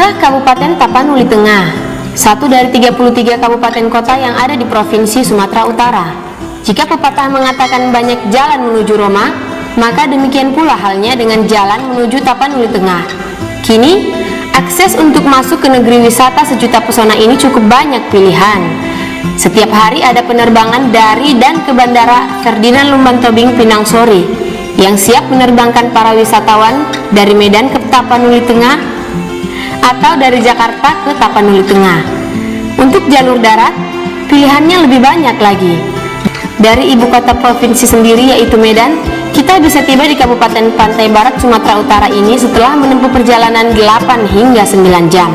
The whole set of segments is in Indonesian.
Inilah Kabupaten Tapanuli Tengah, satu dari 33 kabupaten kota yang ada di Provinsi Sumatera Utara. Jika pepatah mengatakan banyak jalan menuju Roma, maka demikian pula halnya dengan jalan menuju Tapanuli Tengah. Kini, akses untuk masuk ke negeri wisata sejuta pesona ini cukup banyak pilihan. Setiap hari ada penerbangan dari dan ke Bandara Ferdinand Lumban Tobing Pinang Sori yang siap menerbangkan para wisatawan dari Medan ke Tapanuli Tengah atau dari Jakarta ke Tapanuli Tengah. Untuk jalur darat, pilihannya lebih banyak lagi. Dari ibu kota provinsi sendiri yaitu Medan, kita bisa tiba di Kabupaten Pantai Barat Sumatera Utara ini setelah menempuh perjalanan 8 hingga 9 jam.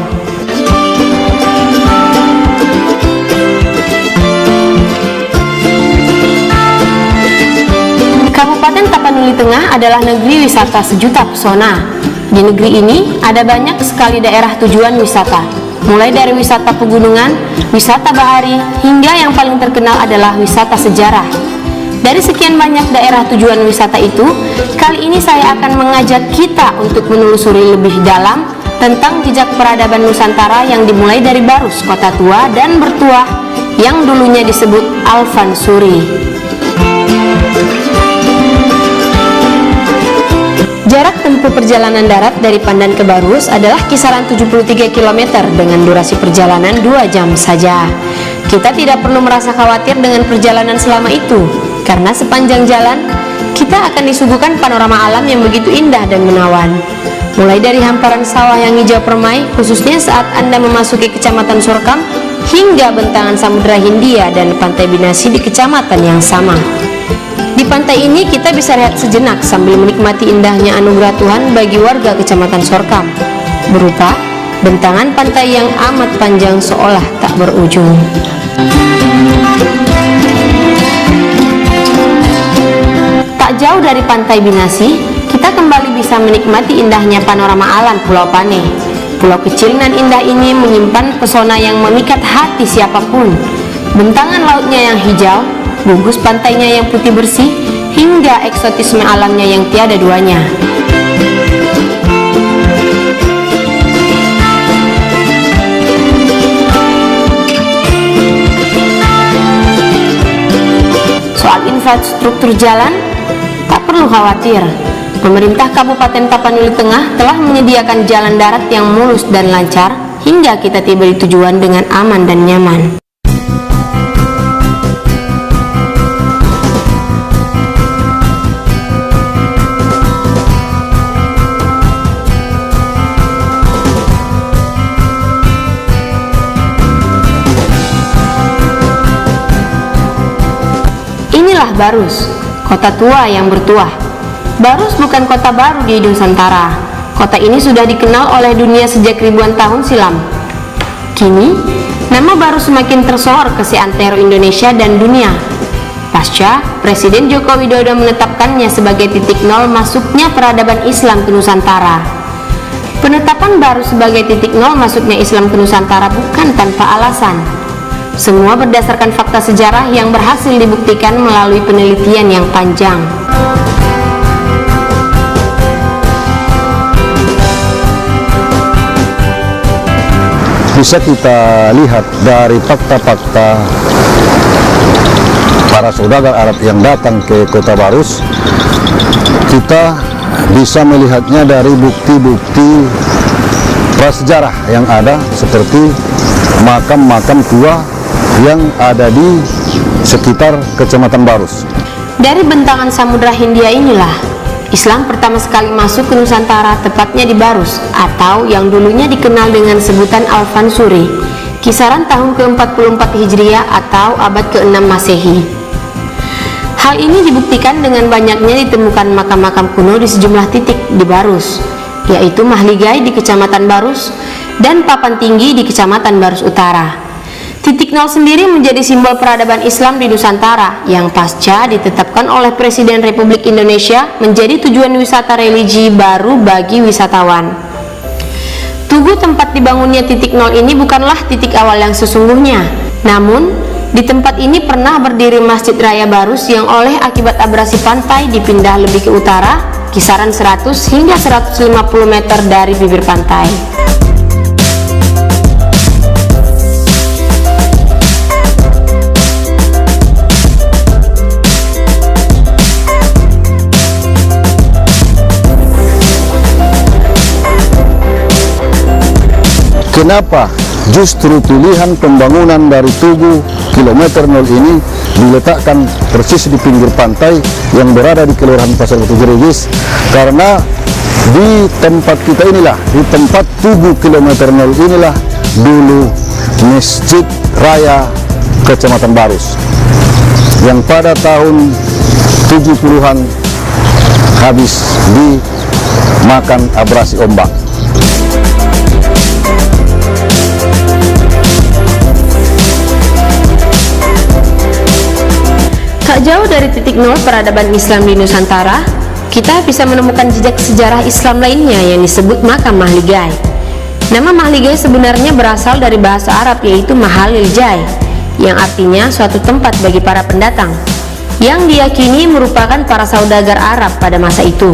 Kabupaten Tapanuli Tengah adalah negeri wisata sejuta pesona. Di negeri ini ada banyak sekali daerah tujuan wisata, mulai dari wisata pegunungan, wisata bahari, hingga yang paling terkenal adalah wisata sejarah. Dari sekian banyak daerah tujuan wisata itu, kali ini saya akan mengajak kita untuk menelusuri lebih dalam tentang jejak peradaban Nusantara yang dimulai dari Barus, kota tua dan bertuah yang dulunya disebut Alfansuri. Jarak tempuh perjalanan darat dari Pandan ke Barus adalah kisaran 73 km dengan durasi perjalanan 2 jam saja. Kita tidak perlu merasa khawatir dengan perjalanan selama itu, karena sepanjang jalan kita akan disuguhkan panorama alam yang begitu indah dan menawan. Mulai dari hamparan sawah yang hijau permai, khususnya saat Anda memasuki Kecamatan Sorkam, hingga bentangan Samudra Hindia dan Pantai Binasi di kecamatan yang sama. Di pantai ini kita bisa rehat sejenak sambil menikmati indahnya anugerah Tuhan bagi warga Kecamatan Sorkam, berupa bentangan pantai yang amat panjang seolah tak berujung. Tak jauh dari Pantai Binasi, kita kembali bisa menikmati indahnya panorama alam Pulau Pane. Pulau kecil dan indah ini menyimpan pesona yang memikat hati siapapun. Bentangan lautnya yang hijau, gugus pantainya yang putih bersih, hingga eksotisme alamnya yang tiada duanya. Soal infrastruktur jalan, tak perlu khawatir. Pemerintah Kabupaten Tapanuli Tengah telah menyediakan jalan darat yang mulus dan lancar hingga kita tiba di tujuan dengan aman dan nyaman. Inilah Barus, kota tua yang bertuah. Barus bukan kota baru di Nusantara. Kota ini sudah dikenal oleh dunia sejak ribuan tahun silam. Kini, nama Barus semakin tersohor ke seantero Indonesia dan dunia. Pasca Presiden Joko Widodo menetapkannya sebagai titik nol masuknya peradaban Islam ke Nusantara. Penetapan Barus sebagai titik nol masuknya Islam ke Nusantara bukan tanpa alasan. Semua berdasarkan fakta sejarah yang berhasil dibuktikan melalui penelitian yang panjang. Bisa kita lihat dari fakta-fakta para saudagar Arab yang datang ke kota Barus, kita bisa melihatnya dari bukti-bukti prasejarah yang ada, seperti makam-makam tua yang ada di sekitar Kecamatan Barus. Dari bentangan Samudra Hindia inilah Islam pertama sekali masuk ke Nusantara, tepatnya di Barus atau yang dulunya dikenal dengan sebutan Alfansuri, kisaran tahun ke-44 Hijriah atau abad ke-6 Masehi. Hal ini dibuktikan dengan banyaknya ditemukan makam-makam kuno di sejumlah titik di Barus, yaitu Mahligai di Kecamatan Barus dan Papan Tinggi di Kecamatan Barus Utara. Titik nol sendiri menjadi simbol peradaban Islam di Nusantara yang pasca ditetapkan oleh Presiden Republik Indonesia menjadi tujuan wisata religi baru bagi wisatawan. Tugu tempat dibangunnya titik nol ini bukanlah titik awal yang sesungguhnya, namun di tempat ini pernah berdiri Masjid Raya Barus yang oleh akibat abrasi pantai dipindah lebih ke utara, kisaran 100 hingga 150 meter dari bibir pantai. kenapa justru pilihan pembangunan dari Tugu kilometer 0 ini diletakkan persis di pinggir pantai yang berada di Kelurahan Pasar Batu Gerigis, karena di tempat kita inilah, di tempat Tugu kilometer 0 inilah dulu Masjid Raya Kecamatan Barus yang pada tahun 70-an habis dimakan abrasi ombak. Tak jauh dari titik nol peradaban Islam di Nusantara, kita bisa menemukan jejak sejarah Islam lainnya yang disebut makam Mahligai. Nama Mahligai sebenarnya berasal dari bahasa Arab, yaitu Mahalil Jai, yang artinya suatu tempat bagi para pendatang, yang diyakini merupakan para saudagar Arab pada masa itu.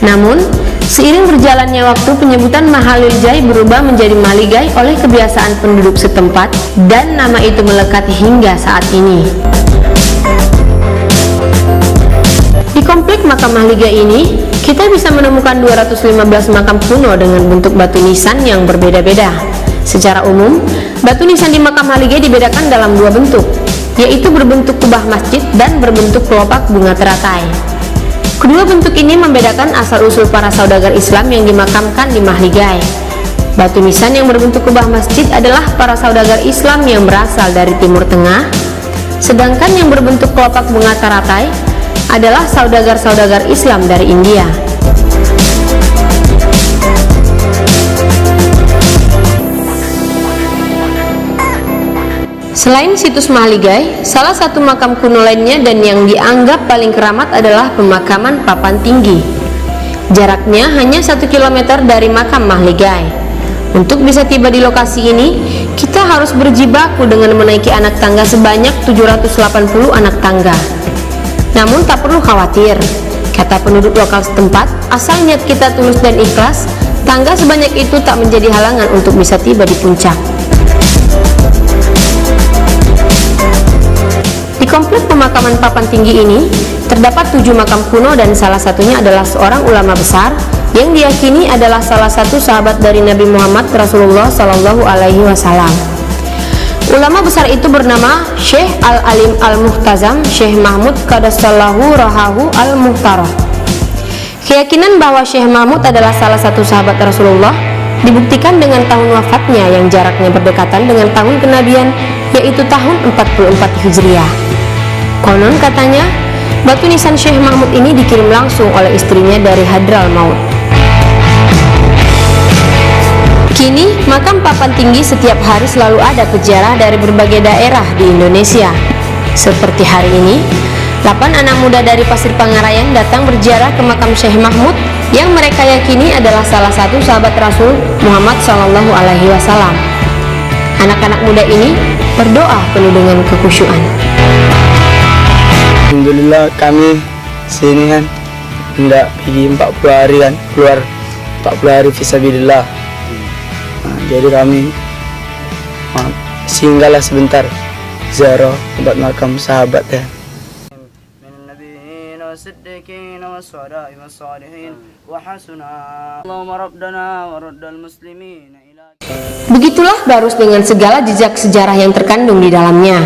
Namun, seiring berjalannya waktu, penyebutan Mahalil Jai berubah menjadi Mahligai oleh kebiasaan penduduk setempat, dan nama itu melekat hingga saat ini. Di komplek makam Mahligai ini, kita bisa menemukan 215 makam kuno dengan bentuk batu nisan yang berbeda-beda. Secara umum, batu nisan di makam Mahligai dibedakan dalam dua bentuk, yaitu berbentuk kubah masjid dan berbentuk kelopak bunga teratai. Kedua bentuk ini membedakan asal-usul para saudagar Islam yang dimakamkan di Mahligai. Batu nisan yang berbentuk kubah masjid adalah para saudagar Islam yang berasal dari Timur Tengah, sedangkan yang berbentuk kelopak bunga teratai adalah saudagar-saudagar Islam dari India. Selain situs Mahligai, salah satu makam kuno lainnya dan yang dianggap paling keramat adalah pemakaman Papan Tinggi. Jaraknya hanya 1 km dari makam Mahligai. Untuk bisa tiba di lokasi ini, kita harus berjibaku dengan menaiki anak tangga sebanyak 780 anak tangga. Namun tak perlu khawatir, kata penduduk lokal setempat, asal niat kita tulus dan ikhlas, tangga sebanyak itu tak menjadi halangan untuk bisa tiba di puncak. Di komplek pemakaman Papan Tinggi ini, terdapat 7 makam kuno dan salah satunya adalah seorang ulama besar yang diyakini adalah salah satu sahabat dari Nabi Muhammad Rasulullah Shallallahu Alaihi Wasallam. Ulama besar itu bernama Syekh Al-Alim Al-Muhtazam Syekh Mahmud Qadassallahu Rahahu Al-Muhtarah. Keyakinan bahwa Syekh Mahmud adalah salah satu sahabat Rasulullah dibuktikan dengan tahun wafatnya yang jaraknya berdekatan dengan tahun kenabian, yaitu tahun 44 Hijriah. Konon katanya, batu nisan Syekh Mahmud ini dikirim langsung oleh istrinya dari Hadral Maut. Kini, makam Papan Tinggi setiap hari selalu ada peziarah dari berbagai daerah di Indonesia. Seperti hari ini, 8 anak muda dari Pasir Pangarayan datang berziarah ke makam Syekh Mahmud yang mereka yakini adalah salah satu sahabat Rasul Muhammad Shallallahu Alaihi Wasallam. Anak-anak muda ini berdoa penuh dengan kekhusyuan. Alhamdulillah kami sini kan hendak pergi 40 hari kan, keluar 40 hari fisabilillah. Jadi kami singgahlah sebentar ziarah tempat makam sahabat ya. Begitulah Barus dengan segala jejak sejarah yang terkandung di dalamnya.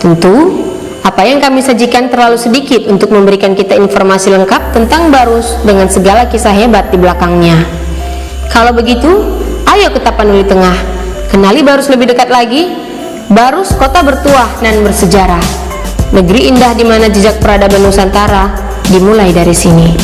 Tentu, apa yang kami sajikan terlalu sedikit untuk memberikan kita informasi lengkap tentang Barus dengan segala kisah hebat di belakangnya. Kalau begitu, ayo ke Tapanuli Tengah, kenali Barus lebih dekat lagi. Barus, kota bertuah dan bersejarah, negeri indah di mana jejak peradaban Nusantara dimulai dari sini.